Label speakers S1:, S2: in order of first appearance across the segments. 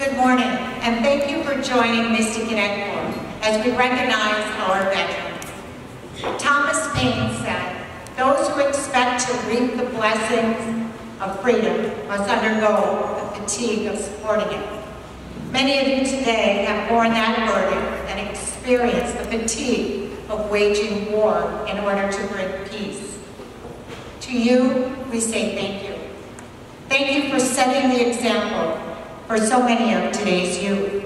S1: Good morning, and thank you for joining Misty Cadet Corps as we recognize our veterans. Thomas Paine said, "Those who expect to reap the blessings of freedom must undergo the fatigue of supporting it." Many of you today have borne that burden and experienced the fatigue of waging war in order to bring peace. To you, we say thank you. Thank you for setting the example for so many of today's youth.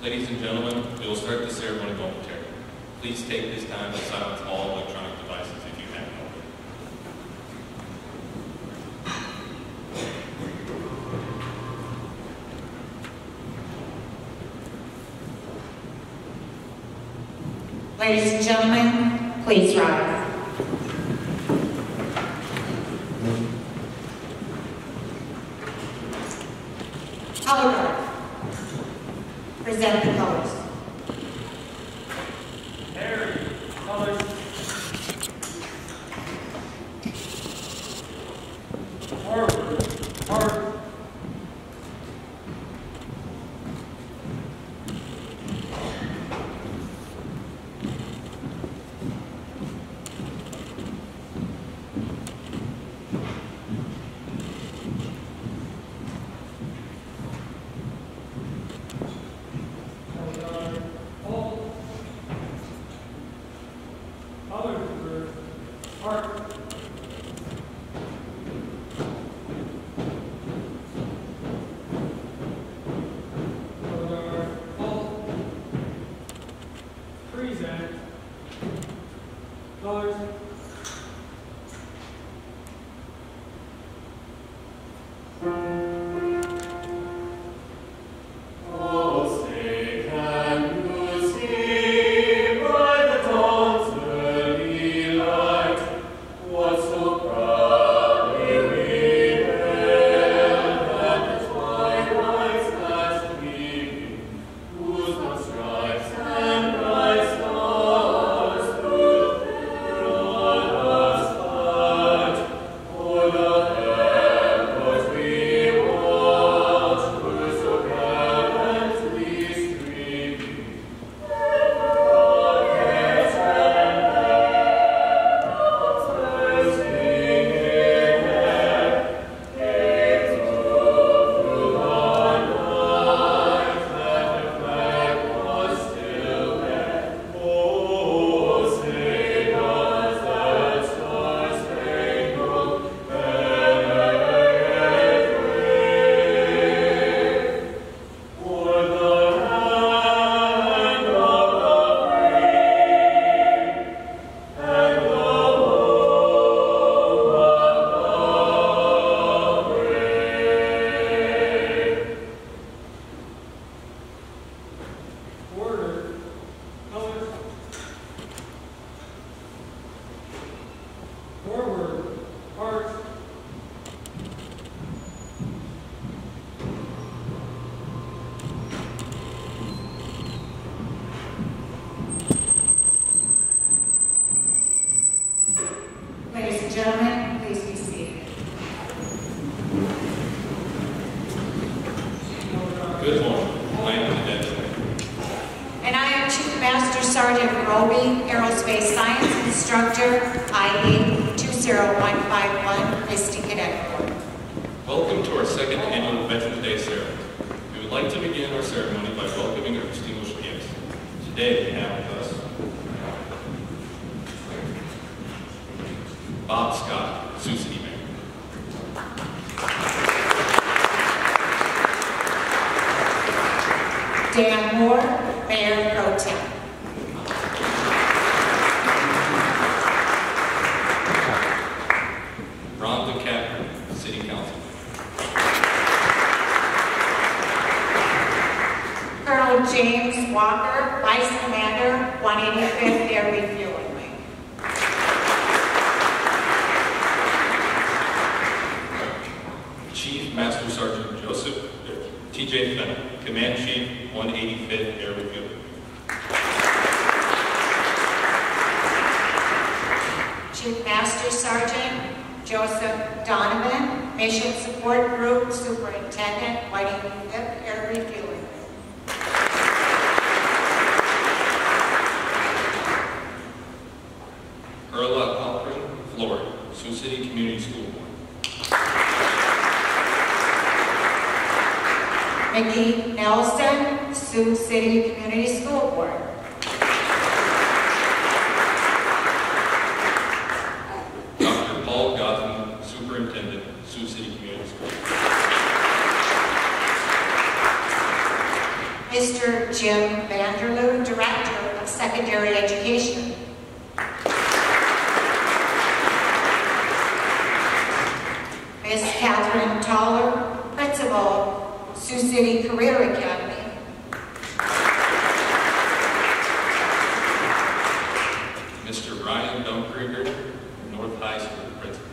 S2: Ladies and gentlemen, we will start the ceremony momentarily. Please take this time to silence all electronic devices if you have them.
S1: Ladies and gentlemen, please rise. Color guard. Present the colors.
S3: Harry, colors. Forward, heart.
S1: Ladies and gentlemen, please be seated.
S2: Good morning. I am Cadet.
S1: And I am Chief Master Sergeant Roby, Aerospace Science Instructor, ID 20151, Misty Cadet Corps.
S2: Welcome to our second annual Veterans Day ceremony. We would like to begin our ceremony by welcoming our distinguished guests. Today we have with us Bob Scott, Sioux City Mayor.
S1: Dan Moore, Mayor Pro Tem.
S2: Rhonda Capper, City Council.
S1: Colonel James Walker, Vice Commander, 185th Air Refueling Wing.
S2: Chief Master Sergeant Joseph T.J. Fenner, Command Chief, 185th Air Refueling.
S1: Chief Master Sergeant Joseph Donovan, Mission Support Group Superintendent, Whiting Fifth Air Refueling.
S2: Erla Alprin, Florida, Sioux City Community School Board.
S1: Mickey Nelson, Sioux City Community School Board.
S2: Dr. Paul Gotham, Superintendent, Sioux City Community School.
S1: Mr. Jim Vanderloo, Director of Secondary Education. Ms. Catherine Toller, Principal, Sioux City Career Academy.
S2: Mr. Ryan Dunkrieger, North High School Principal.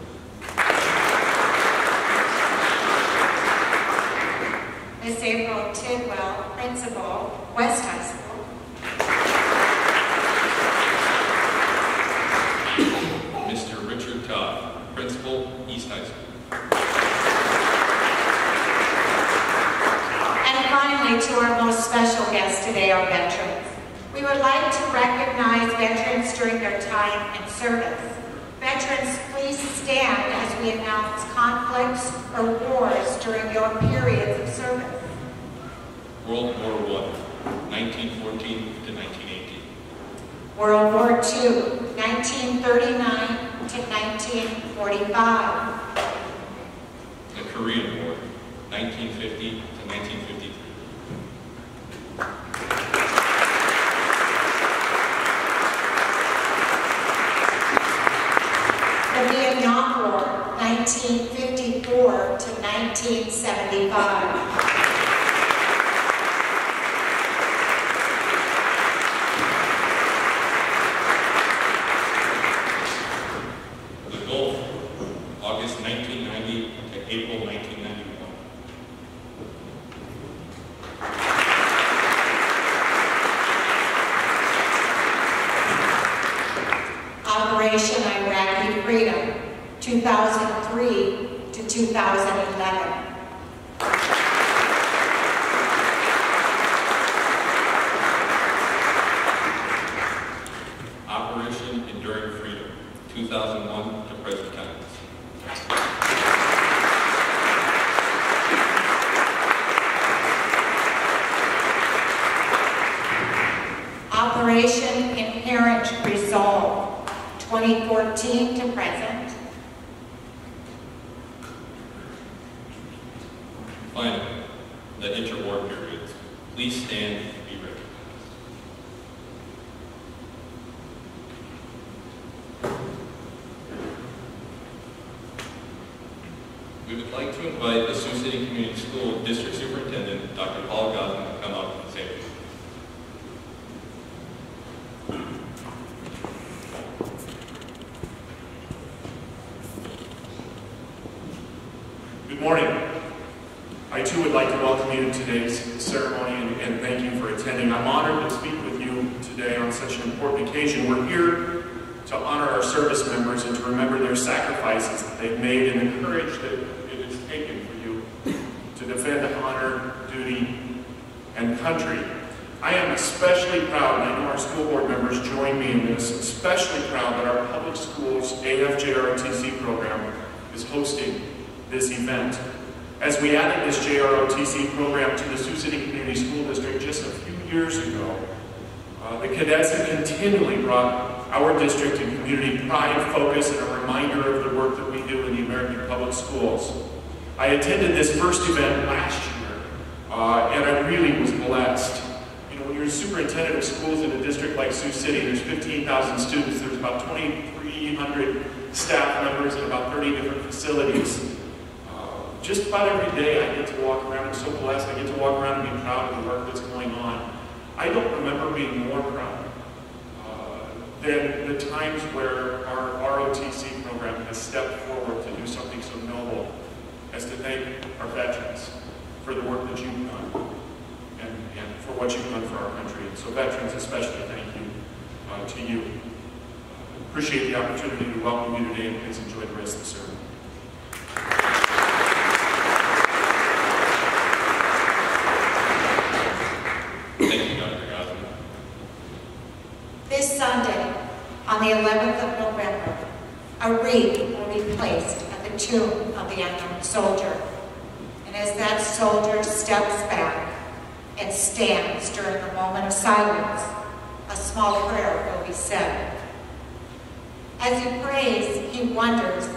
S1: Ms. April Tidwell, Principal, West High School.
S2: Mr. Richard Todd, Principal, East High School.
S1: And finally, to our most special guest today, our veterans. We would like to recognize veterans during their time in service. Veterans, please stand as we announce conflicts or wars during your periods of service.
S2: World War I, 1914 to 1918.
S1: World War II, 1939 to 1945.
S2: The Korean War, 1950 to 1953.
S1: The Vietnam War, 1954 to 1975.
S2: The Gulf, August 1990 to April 1991.
S1: Operation Iraqi Freedom, 2003 to 2011.
S2: Operation Enduring Freedom, 2001 to present times.
S1: Operation Inherent Resolve, 2014 to present.
S2: Finally, the interwar periods. Please stand and be recognized. We would like to invite the Sioux City Community School District Superintendent, Dr. Paul Gotham, to come up and say a few words.
S4: Good morning. I too would like to welcome you to today's ceremony and thank you for attending. I'm honored to speak with you today on such an important occasion. We're here to honor our service members and to remember their sacrifices that they've made and the courage that it has taken for you to defend honor, duty, and country. I am especially proud, and I know our school board members join me in this, especially proud that our public schools JROTC program is hosting this event. As we added this JROTC program to the Sioux City Community School District just a few years ago, the cadets have continually brought our district and community pride, focus, and a reminder of the work that we do in the American public schools. I attended this first event last year, and I really was blessed. You know, when you're a superintendent of schools in a district like Sioux City, there's 15,000 students, there's about 2,300 staff members and about 30 different facilities. Just about every day I get to walk around. I'm so blessed. I get to walk around and be proud of the work that's going on. I don't remember being more proud than the times where our ROTC program has stepped forward to do something so noble as to thank our veterans for the work that you've done and for what you've done for our country. And so veterans especially, thank you to you. Appreciate the opportunity to welcome you today, and please enjoy the rest of the ceremony.
S2: Thank you, Dr. Gosman.
S1: This Sunday, on the 11th of November, a wreath will be placed at the tomb of the unknown soldier. And as that soldier steps back and stands during the moment of silence, a small prayer will be said. As he prays, he wonders,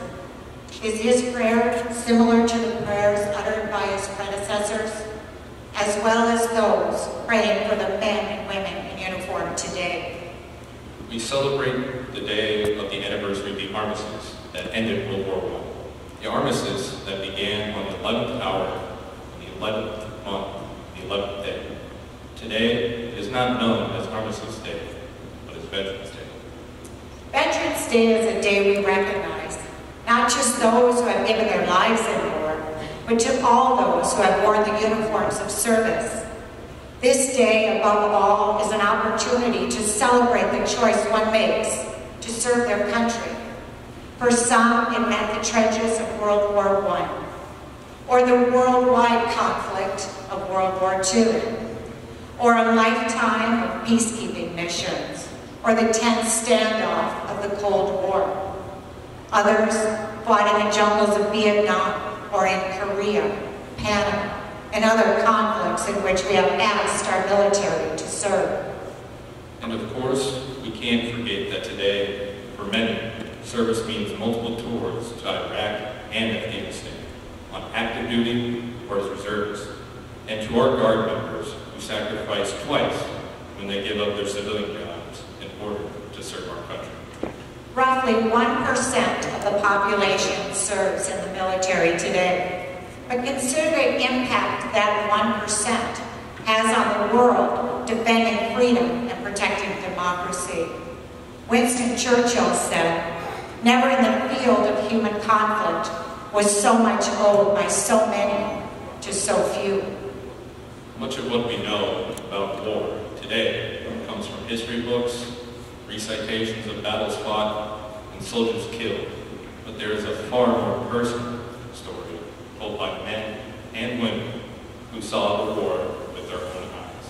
S1: is his prayer similar to the prayers uttered by his predecessors, as well as those praying for the men and women in uniform today?
S2: We celebrate the day of the anniversary of the armistice that ended World War I. The armistice that began on the 11th hour, on the 11th month, the 11th day. Today is not known as Armistice Day, but as Veterans Day.
S1: Veterans Day is a day we recognize, not just those who have given their lives in war, but to all those who have worn the uniforms of service. This day, above all, is an opportunity to celebrate the choice one makes to serve their country. For some, it meant the trenches of World War I, or the worldwide conflict of World War II, or a lifetime of peacekeeping missions, or the tense standoff of the Cold War. Others fought in the jungles of Vietnam, or in Korea, Panama, and other conflicts in which we have asked our military to serve.
S2: And of course, we can't forget that today, for many, service means multiple tours to Iraq and Afghanistan, on active duty or as reservists, and to our Guard members who sacrifice twice when they give up their civilian jobs in order to serve our country.
S1: Roughly 1% of the population serves in the military today. But consider the impact that 1% has on the world defending freedom and protecting democracy. Winston Churchill said, "Never in the field of human conflict was so much owed by so many to so few."
S2: Much of what we know about war today comes from history books, recitations of battles fought, and soldiers killed. But there is a far more personal story told by men and women who saw the war with their own eyes.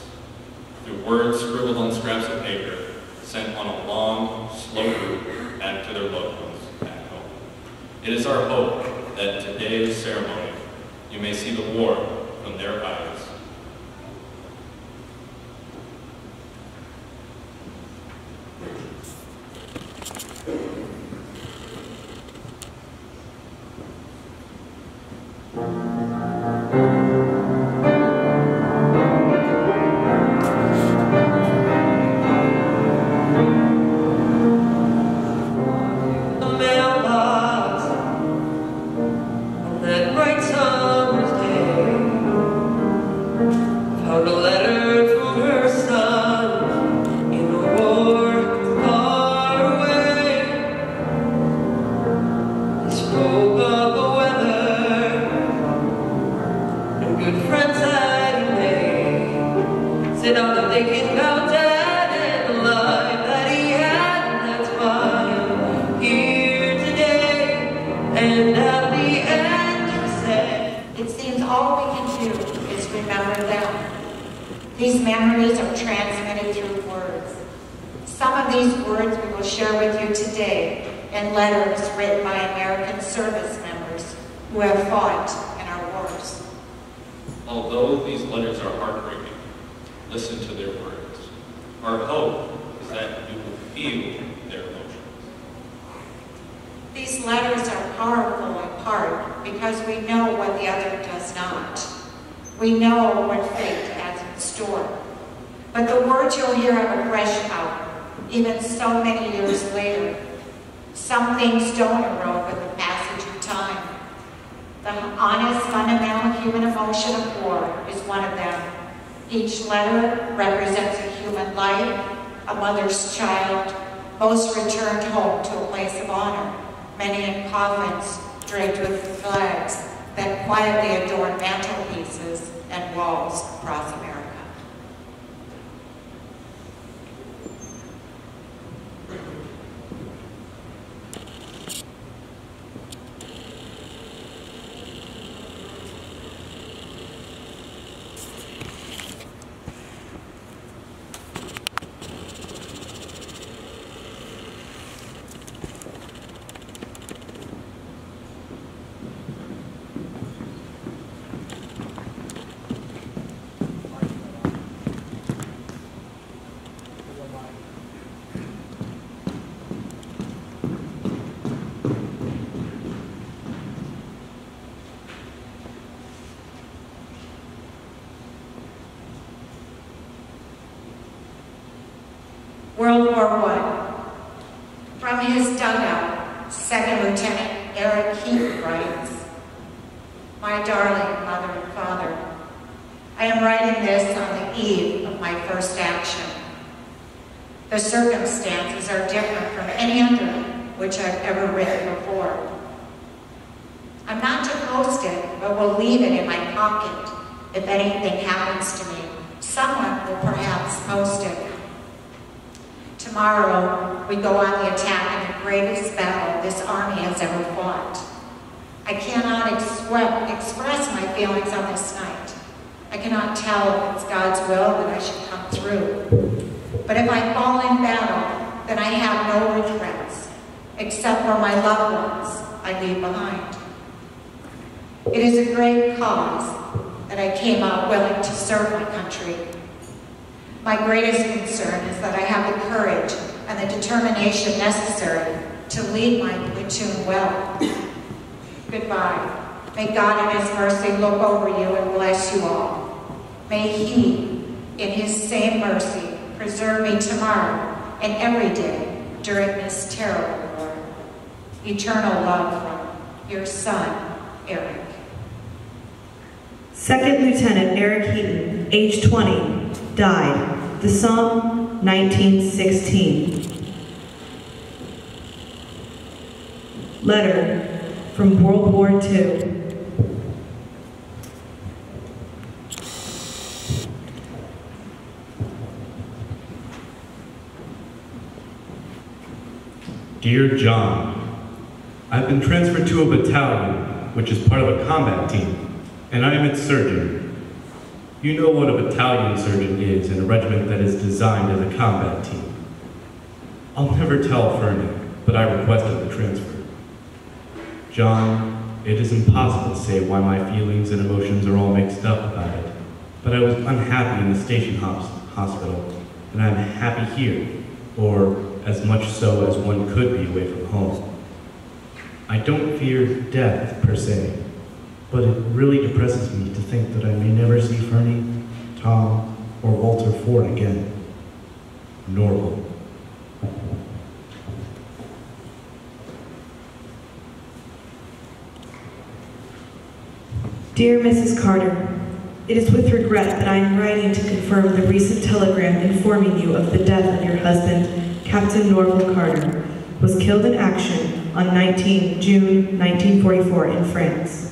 S2: Through words scribbled on scraps of paper, sent on a long, slow route back to their loved ones back home. It is our hope that today's ceremony, you may see the war from their eyes.
S1: These memories are transmitted through words. Some of these words we will share with you today in letters written by American service members who have fought in our wars.
S2: Although these letters are heartbreaking, listen to their words. Our hope is that you will feel their emotions.
S1: These letters are powerful in part because we know what the other does not. We know what fate has in store. But the words you'll hear have a fresh power, even so many years later. Some things don't erode with the passage of time. The honest, fundamental human emotion of war is one of them. Each letter represents a human life, a mother's child, most returned home to a place of honor, many in coffins draped with flags that quietly adorn mantelpieces and walls across America. World War I. From his dugout, Second Lieutenant Eric Heaton writes, "My darling mother and father, I am writing this on the eve of my first action. The circumstances are different from any other which I've ever written before. I'm not to post it, but will leave it in my pocket. If anything happens to me, someone will perhaps post it. Tomorrow, we go on the attack in the greatest battle this army has ever fought. I cannot express my feelings on this night. I cannot tell if it's God's will that I should come through. But if I fall in battle, then I have no regrets, except for my loved ones I leave behind. It is a great cause that I came out willing to serve my country. My greatest concern is that I have the courage and the determination necessary to lead my platoon well. Goodbye. May God in His mercy look over you and bless you all. May He, in His same mercy, preserve me tomorrow and every day during this terrible war. Eternal love from your son, Eric."
S5: Second Lieutenant Eric Heaton, age 20, died. The sum, 1916. Letter from World War II.
S6: Dear John, I've been transferred to a battalion, which is part of a combat team, and I am its surgeon. You know what a battalion surgeon is in a regiment that is designed as a combat team. I'll never tell Fernie, but I requested the transfer. John, it is impossible to say why my feelings and emotions are all mixed up about it, but I was unhappy in the station hospital, and I'm happy here, or as much so as one could be away from home. I don't fear death, per se, but it really depresses me to think that I may never see Fernie, Tom, or Walter Ford again. Norval.
S5: Dear Mrs. Carter, it is with regret that I am writing to confirm the recent telegram informing you of the death of your husband, Captain Norval Carter, was killed in action on June 1944 in France.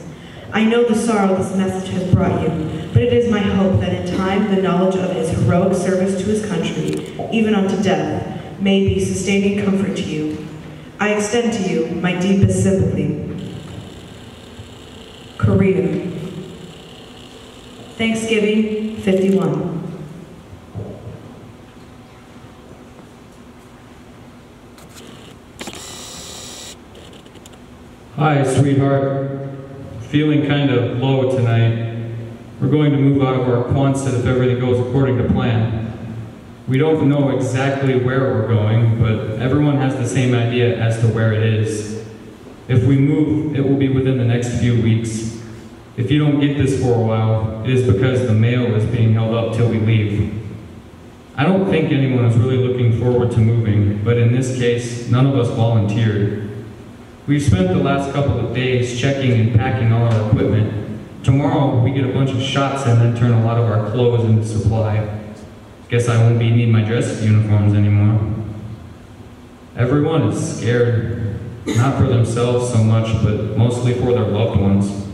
S5: I know the sorrow this message has brought you, but it is my hope that in time the knowledge of his heroic service to his country, even unto death, may be sustaining comfort to you. I extend to you my deepest sympathy. Korea. Thanksgiving, 51.
S7: Hi, sweetheart. Feeling kind of low tonight. We're going to move out of our Quonset if everything goes according to plan. We don't know exactly where we're going, but everyone has the same idea as to where it is. If we move, it will be within the next few weeks. If you don't get this for a while, it is because the mail is being held up till we leave. I don't think anyone is really looking forward to moving, but in this case, none of us volunteered. We've spent the last couple of days checking and packing all our equipment. Tomorrow, we get a bunch of shots and then turn a lot of our clothes into supply. Guess I won't be needing my dress uniforms anymore. Everyone is scared, not for themselves so much, but mostly for their loved ones.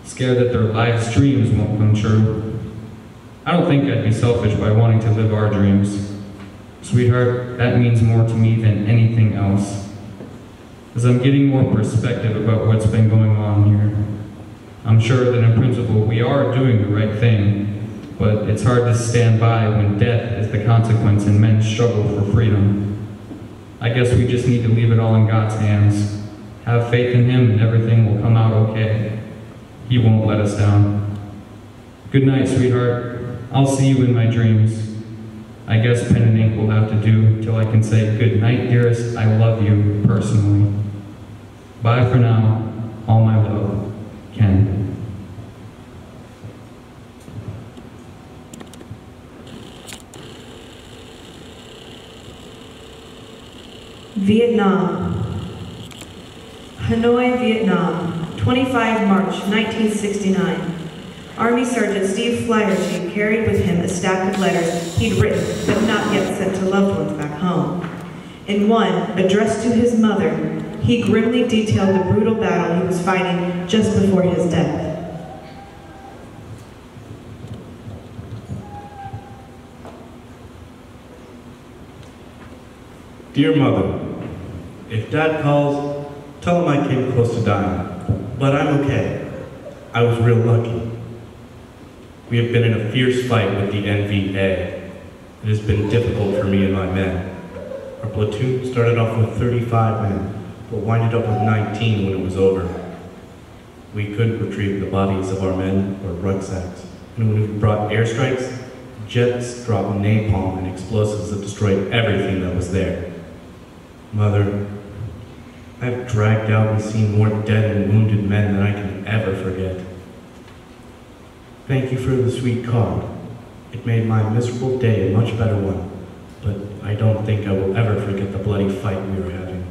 S7: Scared that their lives' dreams won't come true. I don't think I'd be selfish by wanting to live our dreams. Sweetheart, that means more to me than anything else. As I'm getting more perspective about what's been going on here. I'm sure that in principle we are doing the right thing, but it's hard to stand by when death is the consequence and men's struggle for freedom. I guess we just need to leave it all in God's hands. Have faith in Him and everything will come out okay. He won't let us down. Good night, sweetheart. I'll see you in my dreams. I guess pen and ink will have to do till I can say good night, dearest, I love you personally. Bye for now, all my love, Ken.
S5: Vietnam. Hanoi, Vietnam, 25 March 1969. Army Sergeant Steve Flaherty carried with him a stack of letters he'd written but not yet sent to loved ones back home. In one, addressed to his mother, he grimly detailed the brutal battle he was fighting just before his death.
S6: Dear Mother, if Dad calls, tell him I came close to dying, but I'm okay. I was real lucky. We have been in a fierce fight with the NVA. It has been difficult for me and my men. Our platoon started off with 35 men, but winded up with 19 when it was over. We couldn't retrieve the bodies of our men or rucksacks, and when we brought airstrikes, jets dropped napalm and explosives that destroyed everything that was there. Mother, I've dragged out and seen more dead and wounded men than I can ever forget. Thank you for the sweet card. It made my miserable day a much better one, but I don't think I will ever forget the bloody fight we were having.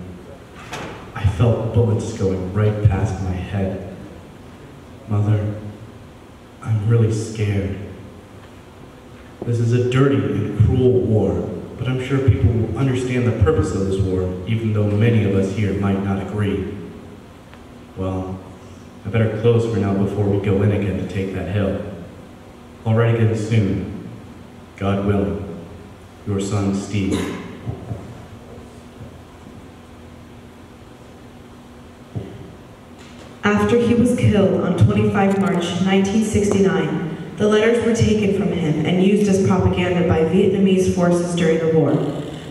S6: I felt bullets going right past my head. Mother, I'm really scared. This is a dirty and cruel war, but I'm sure people will understand the purpose of this war, even though many of us here might not agree. Well, I better close for now before we go in again to take that hill. I'll write again soon, God willing. Your son, Steve.
S5: After he was killed on 25 March 1969, the letters were taken from him and used as propaganda by Vietnamese forces during the war.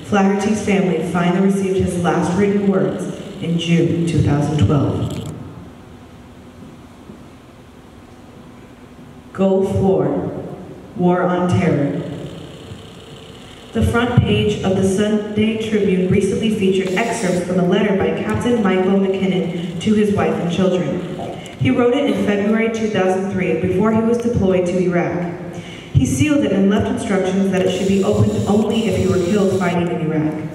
S5: Flaherty's family finally received his last written words in June 2012. Gulf War, War on Terror. The front page of the Sunday Tribune recently featured excerpts from a letter by Captain Michael McKinnon to his wife and children. He wrote it in February 2003 before he was deployed to Iraq. He sealed it and left instructions that it should be opened only if he were killed fighting in Iraq.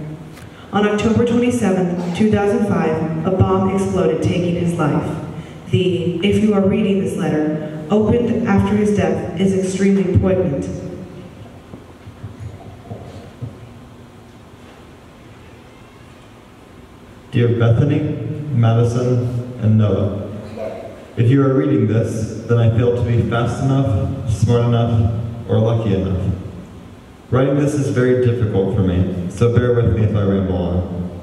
S5: On October 27, 2005, a bomb exploded, taking his life. The, if you are reading this letter, opened after his death, is extremely poignant.
S8: Dear Bethany, Madison, and Noah, if you are reading this, then I failed to be fast enough, smart enough, or lucky enough. Writing this is very difficult for me, so bear with me if I ramble on.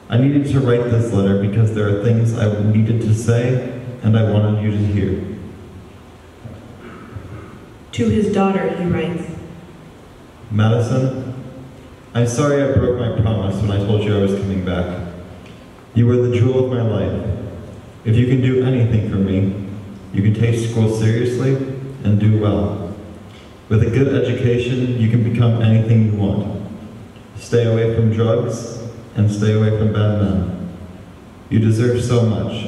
S8: I needed to write this letter because there are things I needed to say and I wanted you to hear.
S5: To his daughter, he writes,
S8: Madison, I'm sorry I broke my promise when I told you I was coming back. You were the jewel of my life. If you can do anything for me, you can take school seriously and do well. With a good education, you can become anything you want. Stay away from drugs and stay away from bad men. You deserve so much.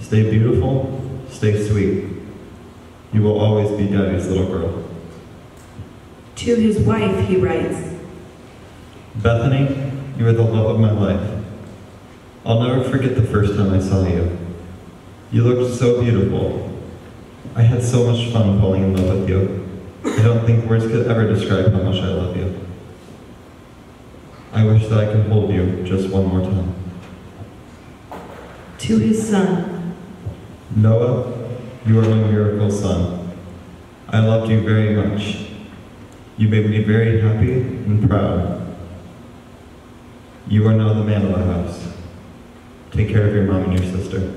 S8: Stay beautiful, stay sweet. You will always be Daddy's little girl.
S5: To his wife, he writes,
S8: Bethany, you are the love of my life. I'll never forget the first time I saw you. You looked so beautiful. I had so much fun falling in love with you. I don't think words could ever describe how much I love you. I wish that I could hold you just one more time.
S5: To his son,
S8: Noah, you are my miracle son. I loved you very much. You made me very happy and proud. You are now the man of the house. Take care of your mom and your sister.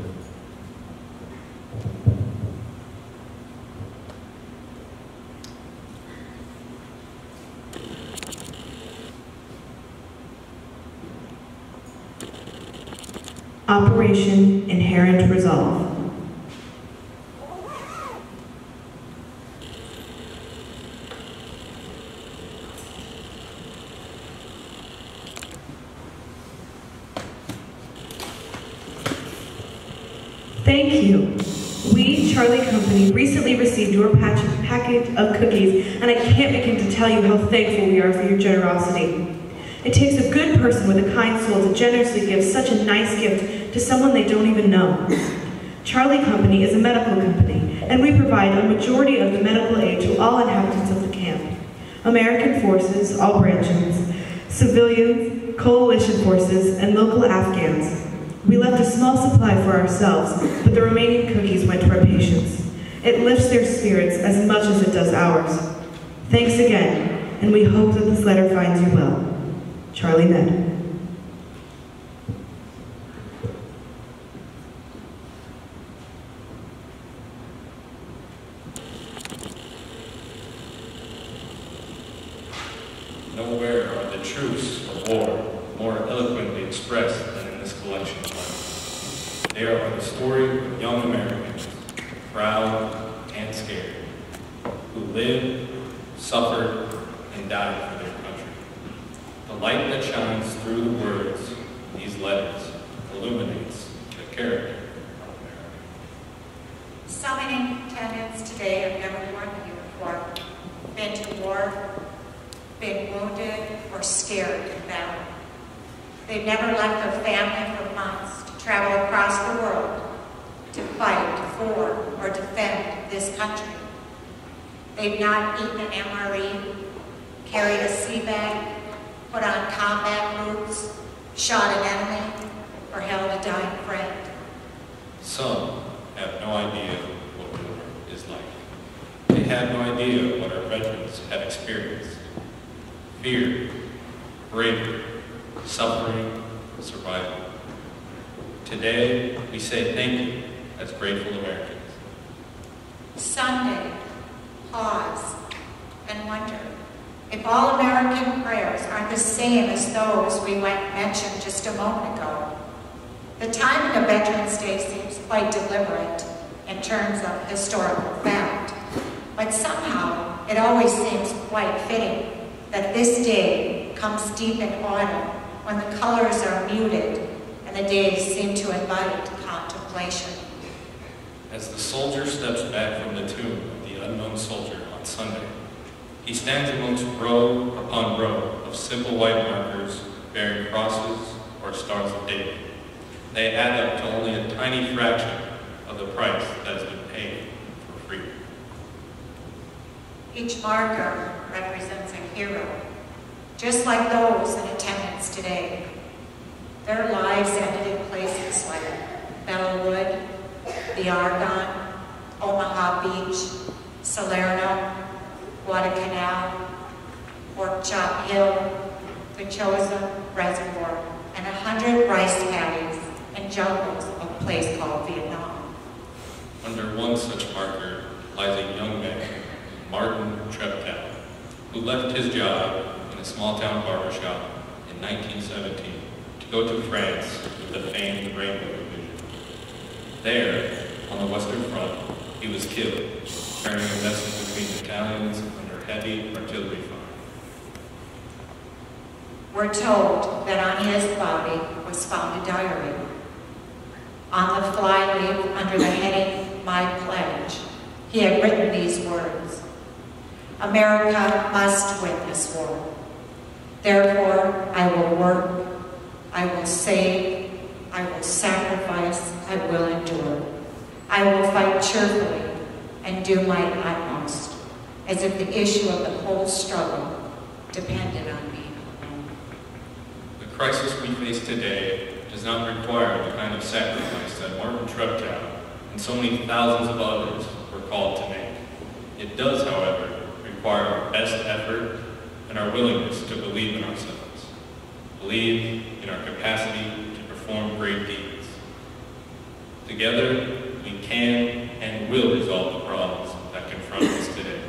S5: Operation Inherent Resolve. Thank you. We, Charlie Company, recently received your package of cookies, and I can't begin to tell you how thankful we are for your generosity. It takes a good person with a kind soul to generously give such a nice gift to someone they don't even know. Charlie Company is a medical company, and we provide a majority of the medical aid to all inhabitants of the camp. American forces, all branches, civilians, coalition forces, and local Afghans. We left a small supply for ourselves, but the remaining cookies went to our patients. It lifts their spirits as much as it does ours. Thanks again, and we hope that this letter finds you well. Charlie Ned.
S2: Nowhere are the truths of war more eloquently expressed than in this collection of letters. They are the story of young Americans, proud and scared, who lived, suffered, and died for their country. The light that shines through the words in these letters illuminates the character of America.
S1: Some in attendance today have never worn the uniform, been to war, been wounded, or scared in battle. They've never left their family for months to travel across the world to fight for or defend this country. They've not eaten an MRE, carried a sea bag, put on combat boots, shot an enemy, or held a dying friend.
S2: Some have no idea what war is like. They have no idea what our veterans have experienced. Fear, bravery, suffering, survival. Today, we say thank you as grateful Americans.
S1: Sunday, pause and wonder if all American prayers aren't the same as those we mentioned just a moment ago. The timing of Veterans Day seems quite deliberate in terms of historical fact, but somehow it always seems quite fitting that this day comes deep in autumn when the colors are muted and the days seem to invite contemplation.
S2: As the soldier steps back from the tomb of the unknown soldier on Sunday, he stands amongst row upon row of simple white markers bearing crosses or stars of David. They add up to only a tiny fraction of the price that has been paid for freedom.
S1: Each marker represents a hero, just like those in attendance today. Their lives ended in places like Bellewood, the Argonne, Omaha Beach, Salerno, Guadalcanal, Pork Chop Hill, the Chosin Reservoir, and 100 rice paddies and jungles of a place called Vietnam.
S2: Under one such marker lies a young man, Martin Treptow, who left his job in a small-town barbershop in 1917 to go to France with the famed Rainbow Division. There, on the Western Front, he was killed, carrying a message between battalions under heavy artillery fire.
S1: We're told that on his body was found a diary. On the flyleaf under the heading, My Pledge, he had written these words: America must win this war. Therefore, I will work, I will save, I will sacrifice, I will endure. I will fight cheerfully and do my utmost, as if the issue of the whole struggle depended on me.
S2: The crisis we face today does not require the kind of sacrifice that Martin Treptow and so many thousands of others were called to make. It does, however, require our best effort and our willingness to believe in ourselves, believe in our capacity to perform great deeds. Together, we can and will resolve the problems that confront us today.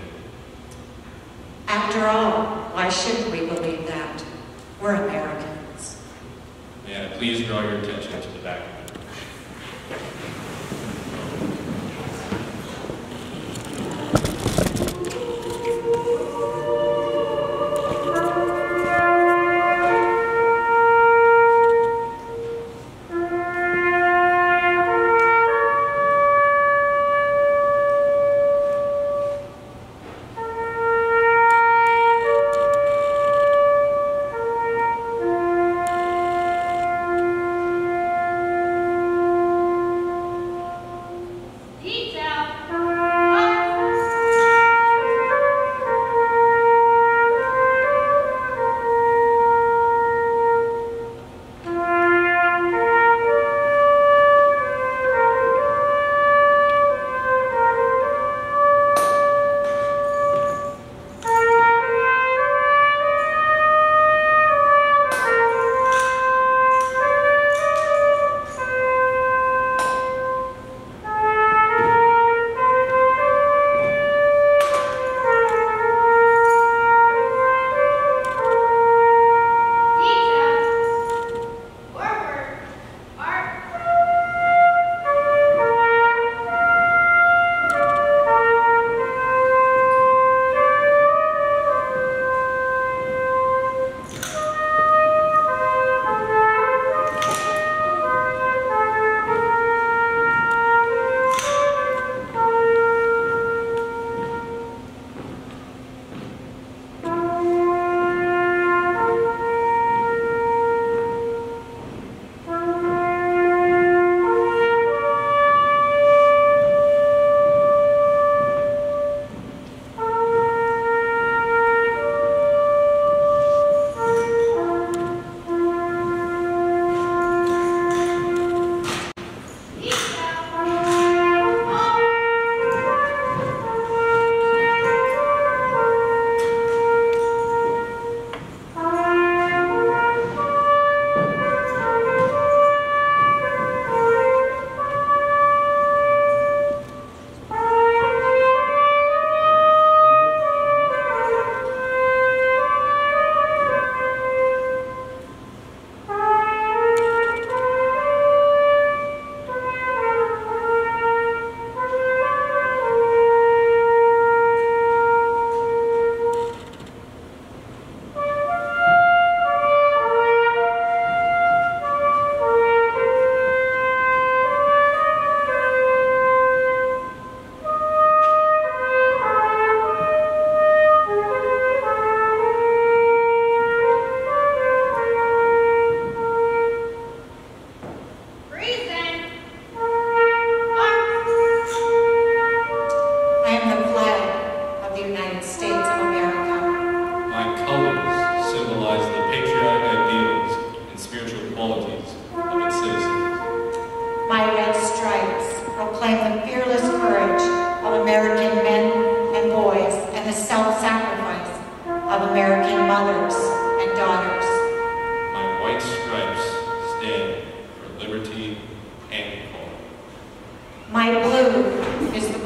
S1: After all, why shouldn't we believe that? We're Americans.
S2: May I please draw your attention to the back of it.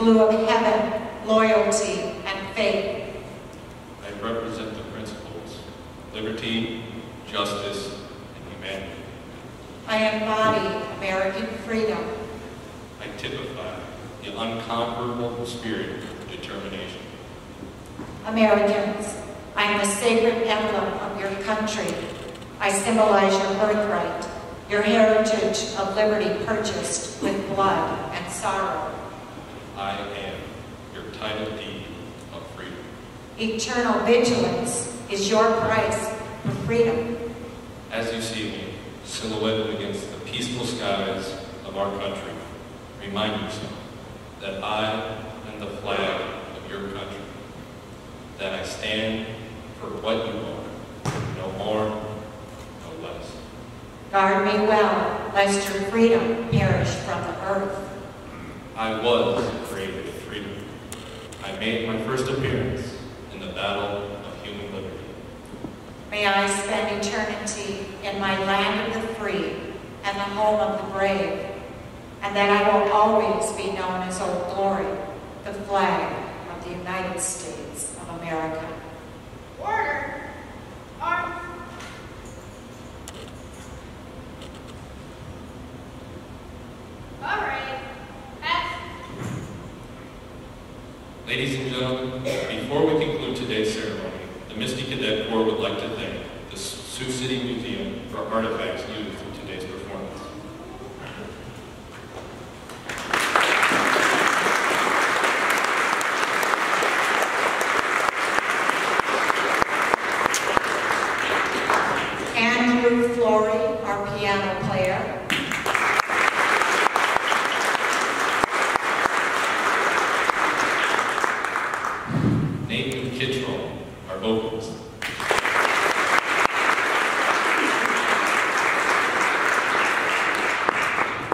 S1: blue of heaven, loyalty, and faith.
S2: I represent the principles, liberty, justice, and humanity.
S1: I embody American freedom.
S2: I typify the unconquerable spirit of determination.
S1: Americans, I am the sacred emblem of your country. I symbolize your birthright, your heritage of liberty purchased with blood and sorrow.
S2: I am your title deed of freedom.
S1: Eternal vigilance is your price for freedom.
S2: As you see me, silhouetted against the peaceful skies of our country, remind yourself that I am the flag of your country, that I stand for what you are, no more, no less.
S1: Guard me well, lest your freedom perish from the earth.
S2: I was created for freedom. I made my first appearance in the battle of human liberty.
S1: May I spend eternity in my land of the free and the home of the brave, and that I will always be known as Old Glory, the flag of the United States of America.
S9: Order! All right.
S2: Ladies and gentlemen, before we conclude today's ceremony, the Misty Cadet Corps would like to thank the Sioux City Museum for artifacts used in today's performance.
S1: Andrew Flory, our piano player.
S2: Our vocals.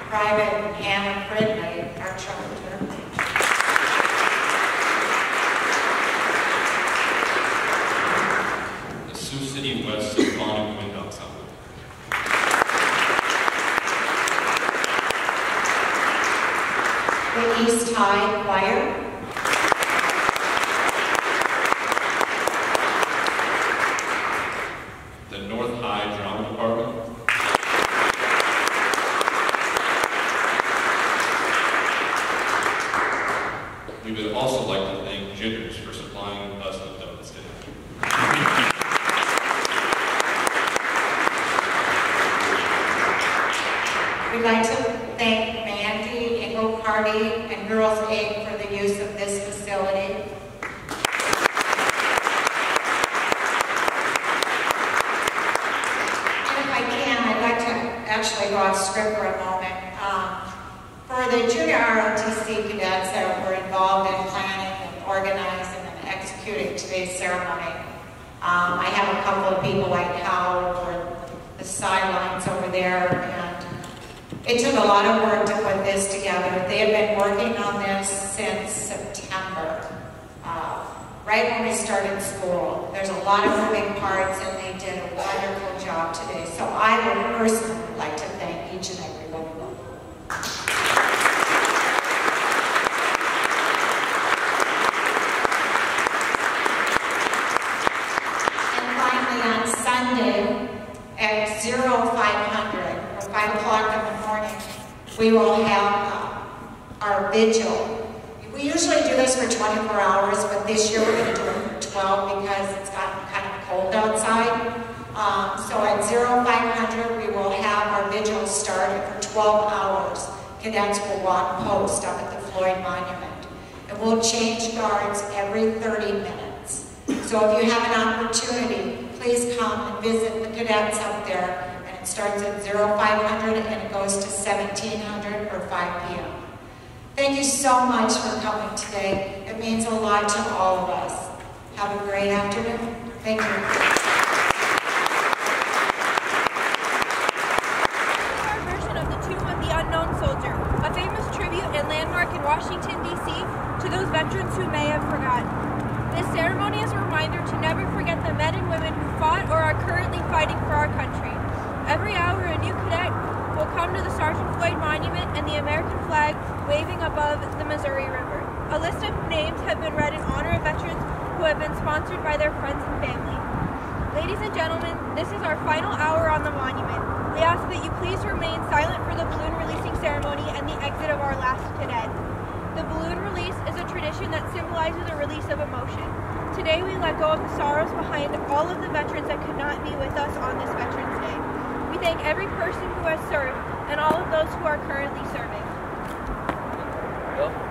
S1: Private Hannah Fridley, our trumpeter.
S2: The Sioux City West Symphonic Wind Ensemble.
S1: The East High Choir.
S2: We would also like to thank Jiggers for supplying us with donuts today.
S1: We'd like to thank Mandy, Engelcarty, and Girls Inc. for the use of this facility. And if I can, I'd like to actually go off script for a moment. For the junior ROTC cadets that were involved in planning and organizing and executing today's ceremony, I have a couple of people like Hal over the sidelines over there, and it took a lot of work to put this together. They have been working on this since September, right when we started school. There's a lot of moving parts, and they did a wonderful job today. So I would personally like to thank each and every one of them. Sunday at 0500 or 5 o'clock in the morning, we will have our vigil. We usually do this for 24 hours, but this year we're going to do it for 12 because it's gotten kind of cold outside. So at 0500, we will have our vigil started for 12 hours. Cadets will walk post up at the Floyd Monument. And we'll change guards every 30 minutes. So if you have an opportunity, please come and visit the cadets up there. And it starts at 0500 and it goes to 1700 or 5 p.m. Thank you so much for coming today. It means a lot to all of us. Have a great afternoon. Thank you.
S10: Our version of the Tomb of the Unknown Soldier, a famous tribute and landmark in Washington, D.C. to those veterans who may have forgotten. This ceremony is a reminder to never forget the men and women who fought or are currently fighting for our country. Every hour, a new cadet will come to the Sergeant Floyd Monument and the American flag waving above the Missouri River. A list of names have been read in honor of veterans who have been sponsored by their friends and family. Ladies and gentlemen, this is our final hour on the monument. We ask that you please remain silent for the balloon releasing ceremony and the exit of our last cadet. The balloon release is a tradition that symbolizes a release of emotion. Today we let go of the sorrows behind all of the veterans that could not be with us on this Veterans Day. We thank every person who has served and all of those who are currently serving.
S11: Oh.